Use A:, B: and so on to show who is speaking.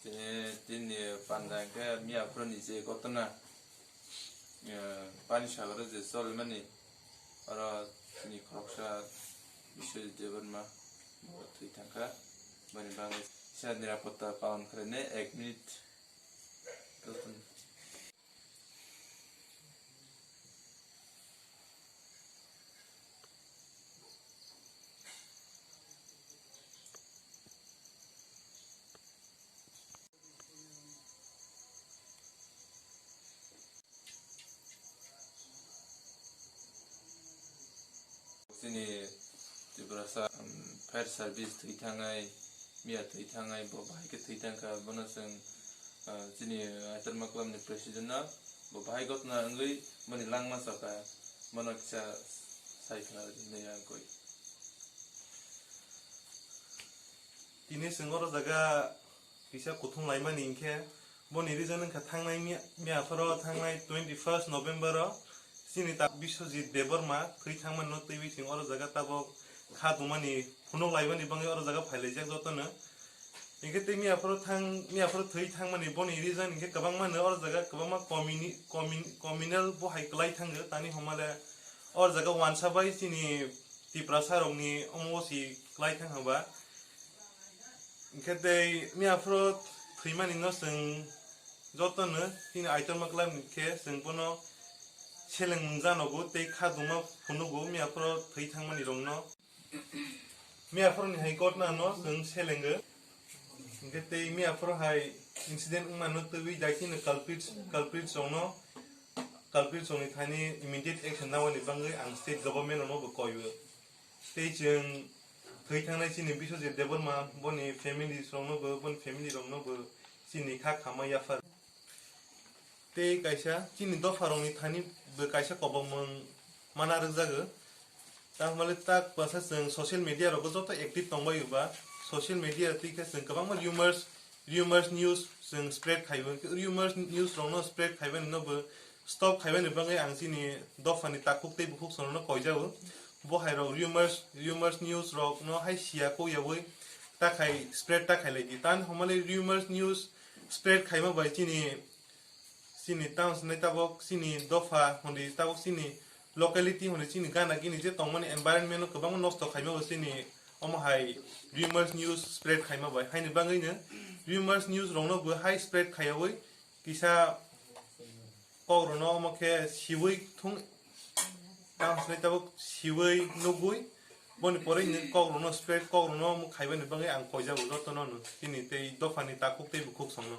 A: Tini pandang ke mia proni je kotona pani sagar je sol mani ora tini khoksa bishoy jeban ma tui tangka bani bangai sa nirapotta paun krene 1 minute kotona sini berasa fire service tui tangai mia tui tangai bo bahai ke tui tangka bono seng sini atar maklam ni presiden na bo bahai got na ngui mani lang ma saka bono kisa sai kana ni yang koi
B: ini sengoro jaga kisa kutung lai mani ingke boni reason ka thangnai mia faro thangnai 21st November sini ta Biswajit Deborma khoi thangman no tei sing oro jaga tabo kha dumani phunok laibani bangai oro jaga phailajak jotona ingke tei mia faro thoi thangmani boni reason ingke kabang mano oro jaga kabangma communal bo hai klai thango tani homale oro jaga wansa bai sini tiprasa rokni omosi klai thangba ingke tei mia faro thoimani no sing jotona sini aitor maklam ke sing bono seleng janogo tei khaduma phunugo miapro thoi thangmani rongno miapro ni hai kotna no sing selenge ingke tei miapro hai incident mano tei daikini culprit songno culprit songni thani immediate action nawani bangai ang state government no bo koibo tei jeng thoi thangnai chini Biswajit Deborma boni family songno bo bon family rongno bo chini kha khama yafar tei kaisa chini dofarongni thani bo kaisa kobongmung mana rokjago tamale tak basa jeng social media rok joto active tongbayo ba social media tei jeng kabangma rumors news jeng spread khaibo rumors news rokno spread khaibani no bo stop khaibani bangai ang chini dofani takuk tei bufuk sono koijago bo hai rok rumors news rok no hai sia ko yaboi takai spread takai lagi tan homale rumors news spread khaima bai sini towns nai tabok sini dofa hondi tabok sini locality hondi sini gana gini je tongmani environment no kabang nosto khaima bo sini omo hai rumors news spread khaima bai haini bangai ne rumors news rongno bo high spread khayawoi kisa kogro omo ke siwei thung towns nai tabok siwei nogui boni pore ni kogro spread kogro mo khaibani bangai ang koijago jotono no sini tei dofani takuk tei bukuk songno